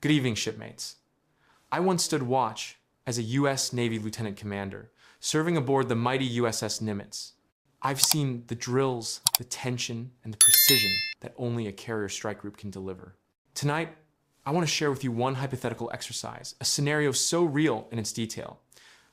Good evening, shipmates. I once stood watch as a U.S. Navy lieutenant commander, serving aboard the mighty USS Nimitz. I've seen the drills, the tension, and the precision that only a carrier strike group can deliver. Tonight, I want to share with you one hypothetical exercise, a scenario so real in its detail.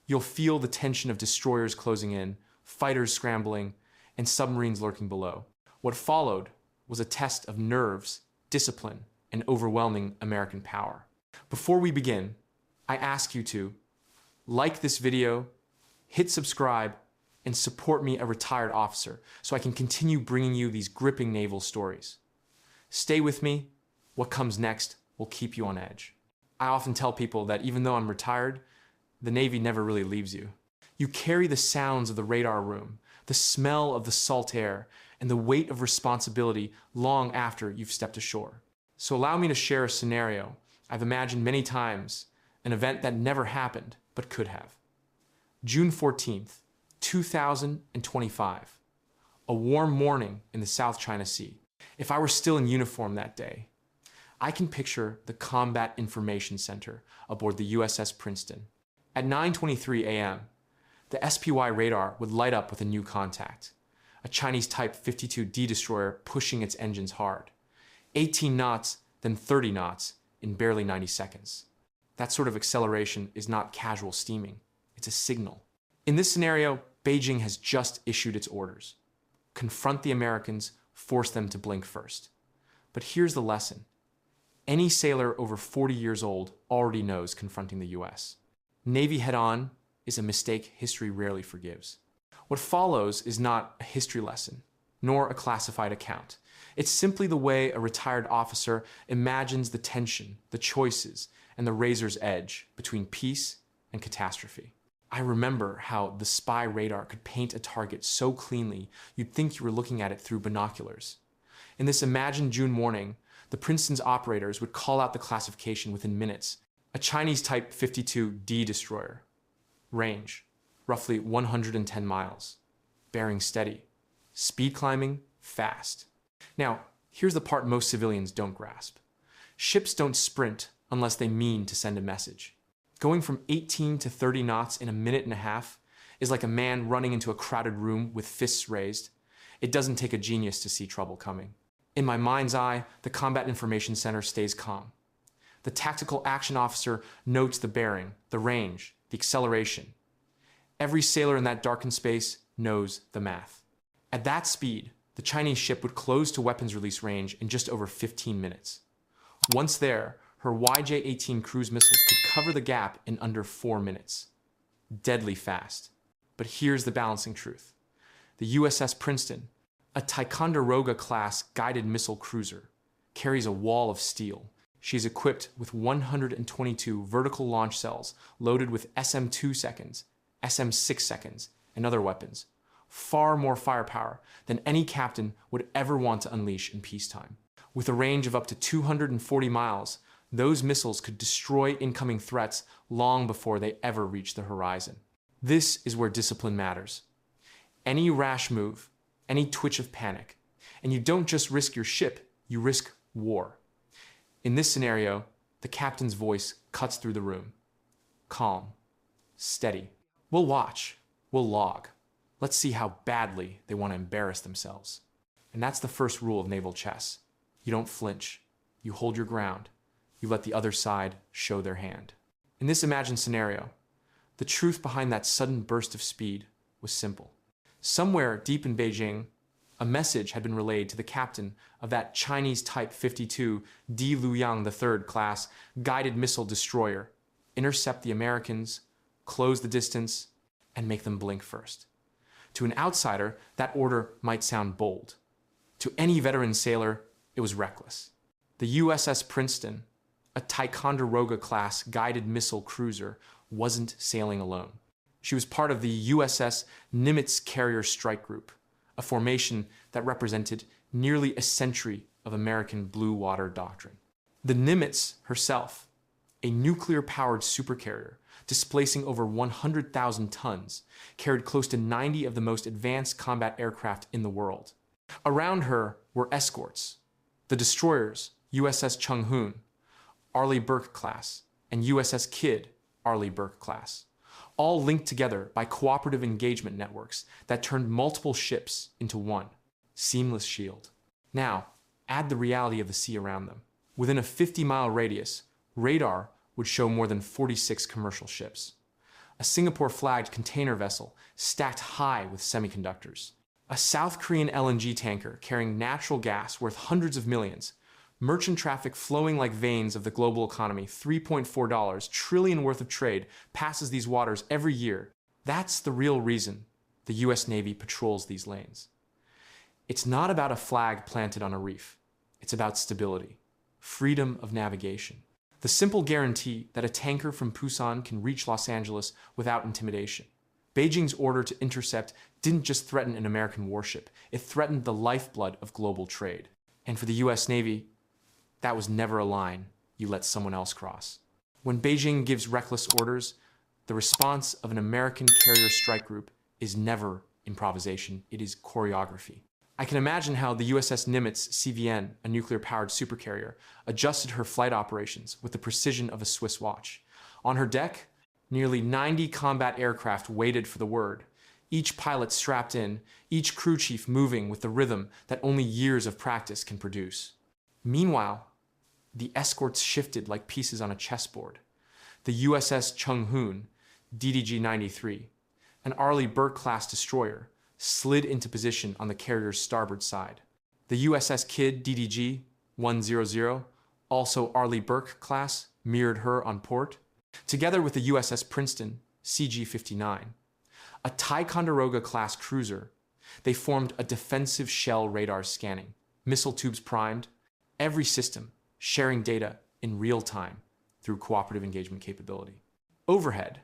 You'll feel the tension of destroyers closing in, fighters scrambling, and submarines lurking below. What followed was a test of nerves, discipline, and overwhelming American power. Before we begin, I ask you to like this video, hit subscribe, and support me, a retired officer, so I can continue bringing you these gripping naval stories. Stay with me. What comes next will keep you on edge. I often tell people that even though I'm retired, the Navy never really leaves you. You carry the sounds of the radar room, the smell of the salt air, and the weight of responsibility long after you've stepped ashore. So allow me to share a scenario I've imagined many times, an event that never happened but could have. June 14th, 2025. A warm morning in the South China Sea. If I were still in uniform that day, I can picture the Combat Information Center aboard the USS Princeton. At 9:23 a.m., the SPY radar would light up with a new contact, a Chinese Type 52D destroyer pushing its engines hard. 18 knots, then 30 knots in barely 90 seconds. That sort of acceleration is not casual steaming, it's a signal. In this scenario, Beijing has just issued its orders. Confront the Americans, force them to blink first. But here's the lesson. Any sailor over 40 years old already knows confronting the US. Navy head-on is a mistake history rarely forgives. What follows is not a history lesson, nor a classified account. It's simply the way a retired officer imagines the tension, the choices, and the razor's edge between peace and catastrophe. I remember how the spy radar could paint a target so cleanly you'd think you were looking at it through binoculars. In this imagined June morning, the Princeton's operators would call out the classification within minutes. A Chinese Type 52D destroyer. Range, roughly 110 miles. Bearing steady. Speed climbing, fast. Now, here's the part most civilians don't grasp. Ships don't sprint unless they mean to send a message. Going from 18 to 30 knots in a minute and a half is like a man running into a crowded room with fists raised. It doesn't take a genius to see trouble coming. In my mind's eye, the Combat Information Center stays calm. The tactical action officer notes the bearing, the range, the acceleration. Every sailor in that darkened space knows the math. At that speed, the Chinese ship would close to weapons release range in just over 15 minutes. Once there, her YJ-18 cruise missiles could cover the gap in under 4 minutes. Deadly fast. But here's the balancing truth. The USS Princeton, a Ticonderoga-class guided missile cruiser, carries a wall of steel. She's equipped with 122 vertical launch cells loaded with SM-2 seconds, SM-6 seconds, and other weapons. Far more firepower than any captain would ever want to unleash in peacetime. With a range of up to 240 miles, those missiles could destroy incoming threats long before they ever reach the horizon. This is where discipline matters. Any rash move, any twitch of panic, and you don't just risk your ship, you risk war. In this scenario, the captain's voice cuts through the room. Calm, steady. We'll watch, we'll log. Let's see how badly they want to embarrass themselves. And that's the first rule of naval chess. You don't flinch, you hold your ground, you let the other side show their hand. In this imagined scenario, the truth behind that sudden burst of speed was simple. Somewhere deep in Beijing, a message had been relayed to the captain of that Chinese Type 52 Di Luoyang III class guided missile destroyer. Intercept the Americans, close the distance, and make them blink first. To an outsider, that order might sound bold. To any veteran sailor, it was reckless. The USS Princeton, a Ticonderoga-class guided missile cruiser, wasn't sailing alone. She was part of the USS Nimitz carrier strike group, a formation that represented nearly a century of American blue water doctrine. The Nimitz herself, a nuclear-powered supercarrier, displacing over 100,000 tons, carried close to 90 of the most advanced combat aircraft in the world. Around her were escorts, the destroyers USS Chunghoon, Arleigh Burke class, and USS Kidd, Arleigh Burke class, all linked together by cooperative engagement networks that turned multiple ships into one seamless shield. Now, add the reality of the sea around them. Within a 50-mile radius, radar would show more than 46 commercial ships. A Singapore-flagged container vessel stacked high with semiconductors. A South Korean LNG tanker carrying natural gas worth hundreds of millions. Merchant traffic flowing like veins of the global economy, $3.4 trillion worth of trade passes these waters every year. That's the real reason the US Navy patrols these lanes. It's not about a flag planted on a reef. It's about stability, freedom of navigation. The simple guarantee that a tanker from Busan can reach Los Angeles without intimidation. Beijing's order to intercept didn't just threaten an American warship, it threatened the lifeblood of global trade. And for the US Navy, that was never a line you let someone else cross. When Beijing gives reckless orders, the response of an American carrier strike group is never improvisation, it is choreography. I can imagine how the USS Nimitz CVN, a nuclear-powered supercarrier, adjusted her flight operations with the precision of a Swiss watch. On her deck, nearly 90 combat aircraft waited for the word, each pilot strapped in, each crew chief moving with the rhythm that only years of practice can produce. Meanwhile, the escorts shifted like pieces on a chessboard. The USS Chung Hoon, DDG-93, an Arleigh Burke-class destroyer, slid into position on the carrier's starboard side. The USS Kidd DDG-100, also Arleigh Burke class, mirrored her on port, together with the USS Princeton CG-59, a Ticonderoga-class cruiser. They formed a defensive shell radar scanning, missile tubes primed, every system sharing data in real time through cooperative engagement capability. Overhead,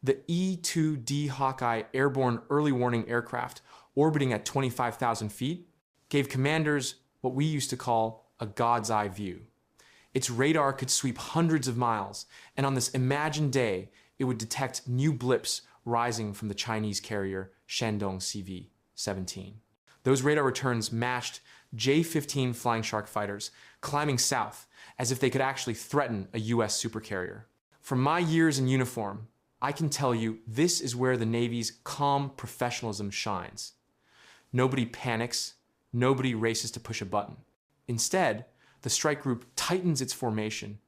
the E-2D Hawkeye airborne early warning aircraft orbiting at 25,000 feet gave commanders what we used to call a God's eye view. Its radar could sweep hundreds of miles, and on this imagined day, it would detect new blips rising from the Chinese carrier Shandong CV-17. Those radar returns matched J-15 Flying Shark fighters climbing south as if they could actually threaten a US supercarrier. From my years in uniform, I can tell you this is where the Navy's calm professionalism shines. Nobody panics, nobody races to push a button. Instead, the strike group tightens its formation,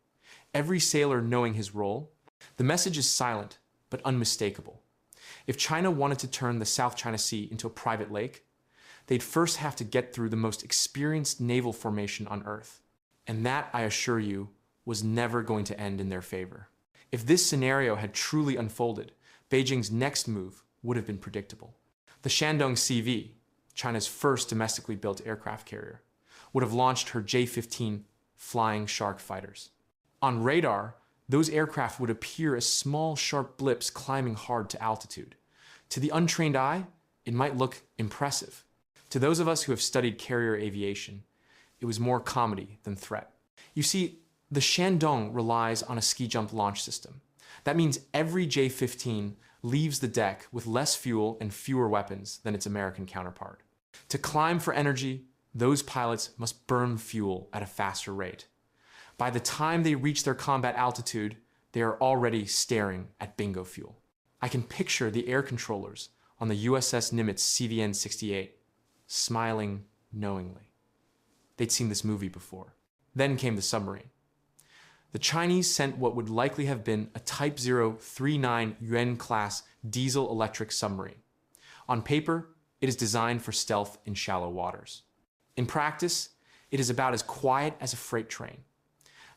every sailor knowing his role. The message is silent, but unmistakable. If China wanted to turn the South China Sea into a private lake, they'd first have to get through the most experienced naval formation on Earth. And that, I assure you, was never going to end in their favor. If this scenario had truly unfolded, Beijing's next move would have been predictable. The Shandong CV, China's first domestically built aircraft carrier, would have launched her J-15 Flying Shark fighters. On radar, those aircraft would appear as small, sharp blips climbing hard to altitude. To the untrained eye, it might look impressive. To those of us who have studied carrier aviation, it was more comedy than threat. You see, the Shandong relies on a ski jump launch system. That means every J-15 leaves the deck with less fuel and fewer weapons than its American counterpart. To climb for energy, those pilots must burn fuel at a faster rate. By the time they reach their combat altitude, they are already staring at bingo fuel. I can picture the air controllers on the USS Nimitz CVN-68 smiling knowingly. They'd seen this movie before. Then came the submarine. The Chinese sent what would likely have been a Type 039 Yuan-class diesel-electric submarine. On paper, it is designed for stealth in shallow waters. In practice, it is about as quiet as a freight train.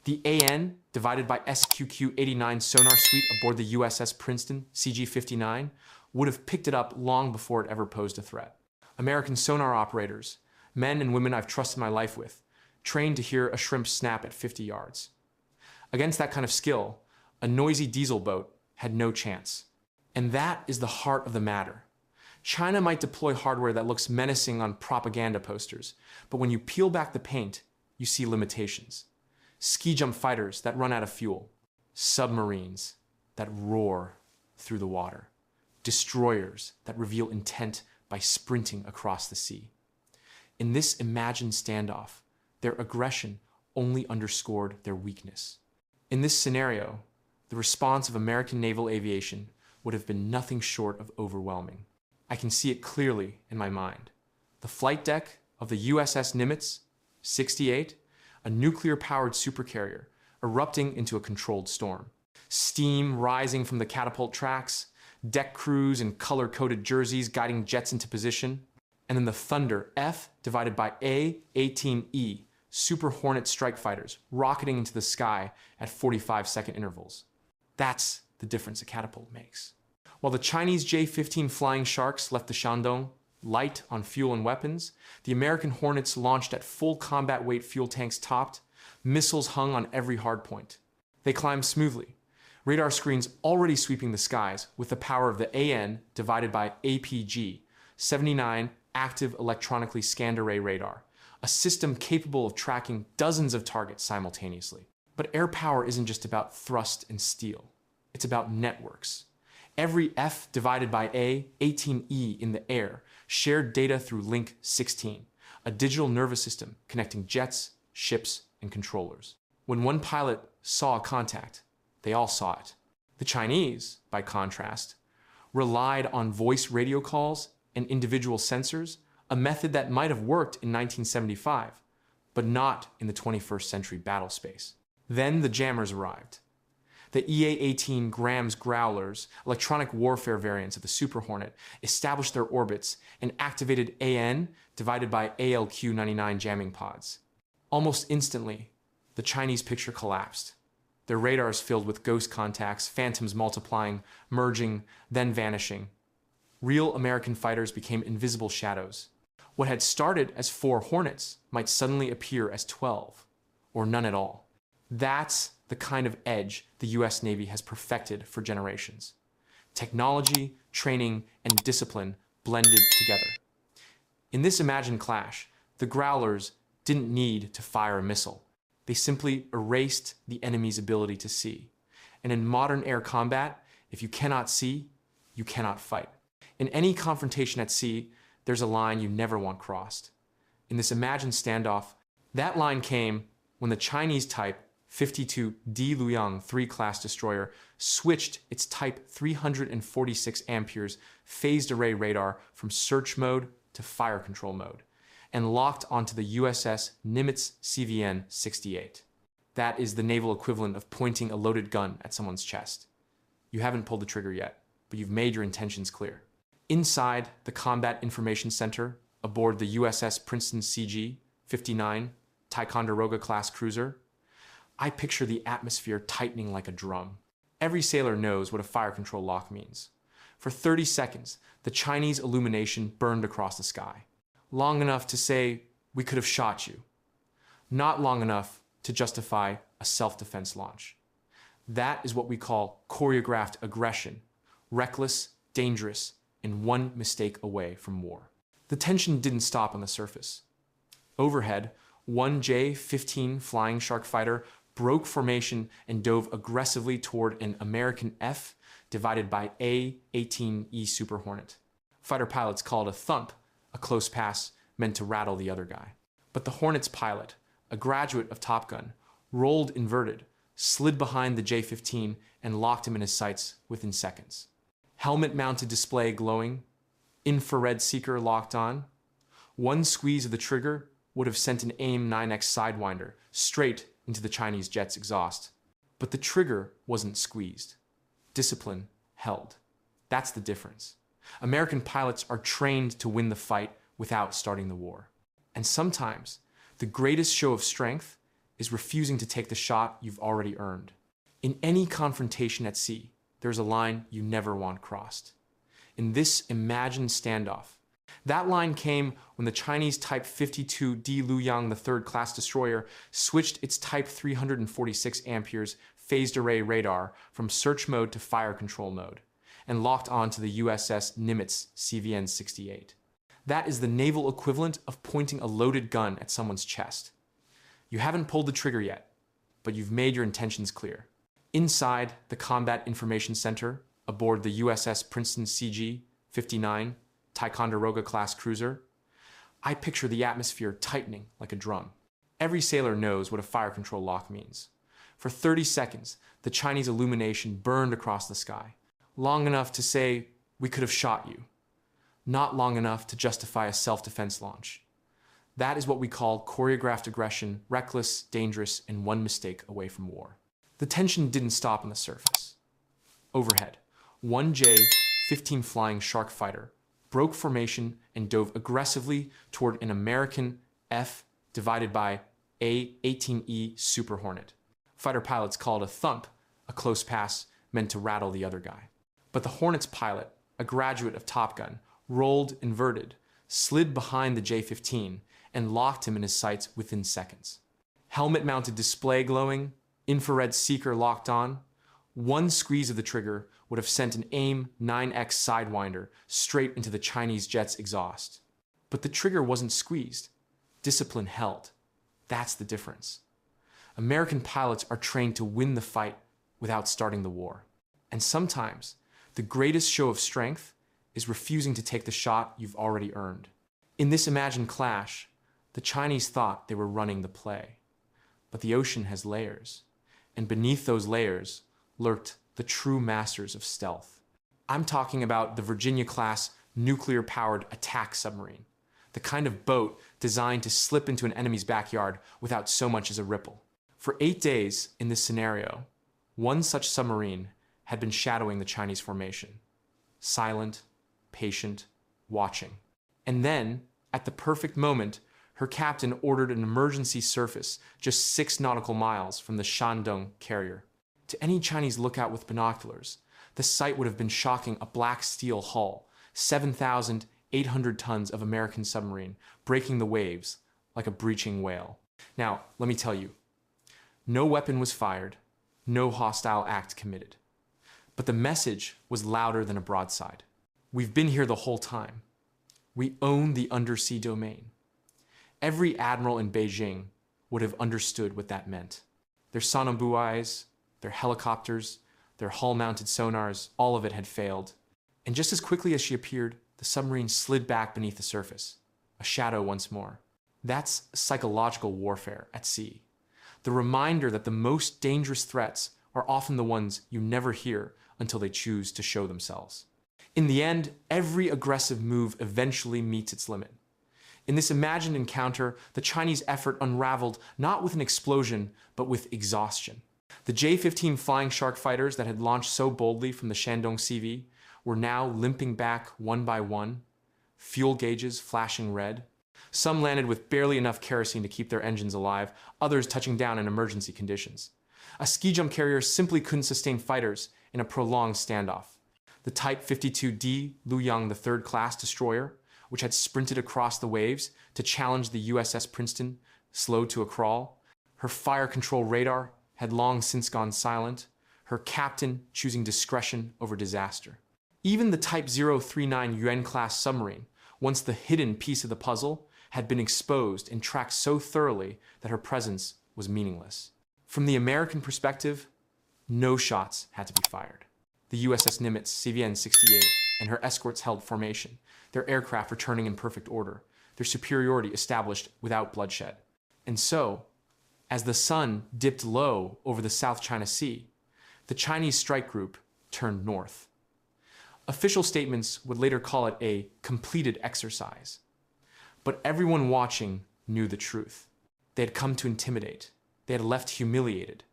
The AN, divided by SQQ-89 sonar suite aboard the USS Princeton CG-59, would have picked it up long before it ever posed a threat. American sonar operators, men and women I've trusted my life with, trained to hear a shrimp snap at 50 yards. Against that kind of skill, a noisy diesel boat had no chance. And that is the heart of the matter. China might deploy hardware that looks menacing on propaganda posters, but when you peel back the paint, you see limitations. Ski jump fighters that run out of fuel, submarines that roar through the water, destroyers that reveal intent by sprinting across the sea. In this imagined standoff, their aggression only underscored their weakness. In this scenario, the response of American naval aviation would have been nothing short of overwhelming. I can see it clearly in my mind. The flight deck of the USS Nimitz, 68, a nuclear-powered supercarrier, erupting into a controlled storm. Steam rising from the catapult tracks, deck crews in color-coded jerseys guiding jets into position, and then the thunder F divided by A-18E Super Hornet strike fighters rocketing into the sky at 45-second intervals. That's the difference a catapult makes. While the Chinese J-15 Flying Sharks left the Shandong light on fuel and weapons, the American Hornets launched at full combat weight fuel tanks topped, missiles hung on every hardpoint. They climbed smoothly, radar screens already sweeping the skies with the power of the AN divided by APG, 79 active electronically scanned array radar, a system capable of tracking dozens of targets simultaneously. But air power isn't just about thrust and steel. It's about networks. Every F divided by A-18E in the air shared data through Link 16, a digital nervous system connecting jets, ships, and controllers. When one pilot saw a contact, they all saw it. The Chinese, by contrast, relied on voice radio calls and individual sensors, a method that might have worked in 1975, but not in the 21st century battle space. Then the jammers arrived. The EA-18 Grams Growlers, electronic warfare variants of the Super Hornet, established their orbits and activated AN divided by ALQ-99 jamming pods. Almost instantly, the Chinese picture collapsed. Their radars filled with ghost contacts, phantoms multiplying, merging, then vanishing. Real American fighters became invisible shadows. What had started as 4 Hornets might suddenly appear as 12, or none at all. That's the kind of edge the US Navy has perfected for generations. Technology, training, and discipline blended together. In this imagined clash, the Growlers didn't need to fire a missile. They simply erased the enemy's ability to see. And in modern air combat, if you cannot see, you cannot fight. In any confrontation at sea, there's a line you never want crossed. In this imagined standoff, that line came when the Chinese Type 52D Luoyang 3 class destroyer switched its Type 346 amperes phased array radar from search mode to fire control mode and locked onto the USS Nimitz CVN-68. That is the naval equivalent of pointing a loaded gun at someone's chest. You haven't pulled the trigger yet, but you've made your intentions clear. Inside the Combat Information Center, aboard the USS Princeton CG-59 Ticonderoga-class cruiser, I picture the atmosphere tightening like a drum. Every sailor knows what a fire control lock means. For 30 seconds, the Chinese illumination burned across the sky. Long enough to say, we could have shot you. Not long enough to justify a self-defense launch. That is what we call choreographed aggression, reckless, dangerous, and one mistake away from war. The tension didn't stop on the surface. Overhead, one J-15 Flying Shark fighter broke formation and dove aggressively toward an American F divided by A-18E Super Hornet. Fighter pilots call it a thump, a close pass meant to rattle the other guy. But the Hornet's pilot, a graduate of Top Gun, rolled inverted, slid behind the J-15 and locked him in his sights within seconds. Helmet-mounted display glowing, infrared seeker locked on. One squeeze of the trigger would have sent an AIM-9X Sidewinder straight into the Chinese jet's exhaust. But the trigger wasn't squeezed. Discipline held. That's the difference. American pilots are trained to win the fight without starting the war. And sometimes, the greatest show of strength is refusing to take the shot you've already earned. In any confrontation at sea, there's a line you never want crossed. In this imagined standoff, that line came when the Chinese Type 52D Luoyang III class destroyer switched its Type 346 amperes phased array radar from search mode to fire control mode and locked onto the USS Nimitz CVN-68. That is the naval equivalent of pointing a loaded gun at someone's chest. You haven't pulled the trigger yet, but you've made your intentions clear. Inside the Combat Information Center, aboard the USS Princeton CG-59 Ticonderoga-class cruiser, I picture the atmosphere tightening like a drum. Every sailor knows what a fire control lock means. For 30 seconds, the Chinese illumination burned across the sky, long enough to say, "We could have shot you," not long enough to justify a self-defense launch. That is what we call choreographed aggression, reckless, dangerous, and one mistake away from war. The tension didn't stop on the surface. Overhead, one J-15 Flying Shark fighter broke formation and dove aggressively toward an American F divided by A-18E Super Hornet. Fighter pilots called a thump a close pass meant to rattle the other guy. But the Hornet's pilot, a graduate of Top Gun, rolled inverted, slid behind the J-15, and locked him in his sights within seconds. Helmet-mounted display glowing, infrared seeker locked on, one squeeze of the trigger would have sent an AIM 9X Sidewinder straight into the Chinese jet's exhaust. But the trigger wasn't squeezed. Discipline held. That's the difference. American pilots are trained to win the fight without starting the war. And sometimes, the greatest show of strength is refusing to take the shot you've already earned. In this imagined clash, the Chinese thought they were running the play. But the ocean has layers, and beneath those layers lurked the true masters of stealth. I'm talking about the Virginia-class nuclear-powered attack submarine, the kind of boat designed to slip into an enemy's backyard without so much as a ripple. For 8 days in this scenario, one such submarine had been shadowing the Chinese formation, silent, patient, watching. And then, at the perfect moment, her captain ordered an emergency surface just 6 nautical miles from the Shandong carrier. To any Chinese lookout with binoculars, the sight would have been shocking: a black steel hull, 7,800 tons of American submarine, breaking the waves like a breaching whale. Now, let me tell you, no weapon was fired, no hostile act committed. But the message was louder than a broadside. We've been here the whole time. We own the undersea domain. Every admiral in Beijing would have understood what that meant. Their sonobuoys, their helicopters, their hull-mounted sonars, all of it had failed. And just as quickly as she appeared, the submarine slid back beneath the surface, a shadow once more. That's psychological warfare at sea. The reminder that the most dangerous threats are often the ones you never hear until they choose to show themselves. In the end, every aggressive move eventually meets its limit. In this imagined encounter, the Chinese effort unraveled not with an explosion, but with exhaustion. The J-15 Flying Shark fighters that had launched so boldly from the Shandong CV were now limping back one by one, fuel gauges flashing red. Some landed with barely enough kerosene to keep their engines alive, others touching down in emergency conditions. A ski jump carrier simply couldn't sustain fighters in a prolonged standoff. The Type 52D Luoyang III class destroyer, which had sprinted across the waves to challenge the USS Princeton, slowed to a crawl. Her fire control radar had long since gone silent, her captain choosing discretion over disaster. Even the Type 039 Yuan-class submarine, once the hidden piece of the puzzle, had been exposed and tracked so thoroughly that her presence was meaningless. From the American perspective, no shots had to be fired. The USS Nimitz, CVN 68, and her escorts held formation, their aircraft returning in perfect order, their superiority established without bloodshed. And so, as the sun dipped low over the South China Sea, the Chinese strike group turned north. Official statements would later call it a completed exercise. But everyone watching knew the truth. They had come to intimidate. They had left humiliated.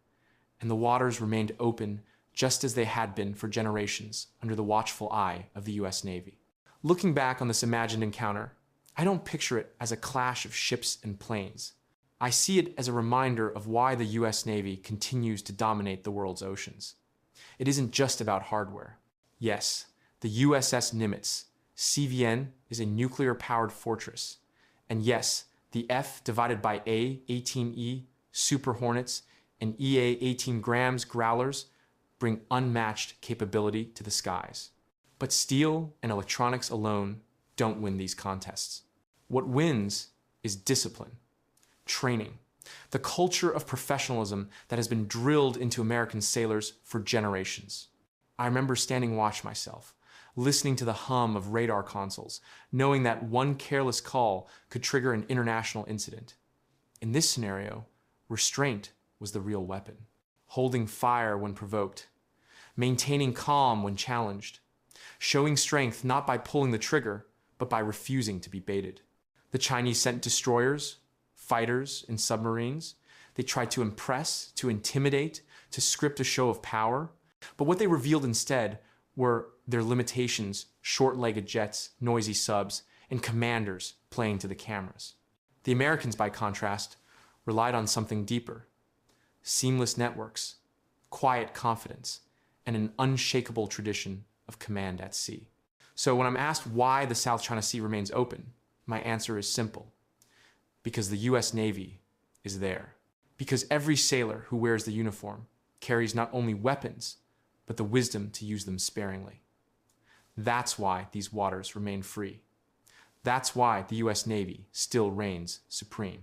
And the waters remained open just as they had been for generations under the watchful eye of the US Navy. Looking back on this imagined encounter, I don't picture it as a clash of ships and planes. I see it as a reminder of why the US Navy continues to dominate the world's oceans. It isn't just about hardware. Yes, the USS Nimitz, CVN, is a nuclear-powered fortress. And yes, the F divided by A-18E Super Hornets and EA-18 Grams Growlers bring unmatched capability to the skies. But steel and electronics alone don't win these contests. What wins is discipline, training, the culture of professionalism that has been drilled into American sailors for generations. I remember standing watch myself, listening to the hum of radar consoles, knowing that one careless call could trigger an international incident. In this scenario, restraint was the real weapon. holding fire when provoked, maintaining calm when challenged, showing strength not by pulling the trigger, but by refusing to be baited. The Chinese sent destroyers, fighters, and submarines. They tried to impress, to intimidate, to script a show of power. But what they revealed instead were their limitations: short-legged jets, noisy subs, and commanders playing to the cameras. The Americans, by contrast, relied on something deeper: seamless networks, quiet confidence, and an unshakable tradition of command at sea. So when I'm asked why the South China Sea remains open, my answer is simple: because the US Navy is there. Because every sailor who wears the uniform carries not only weapons, but the wisdom to use them sparingly. That's why these waters remain free. That's why the US Navy still reigns supreme.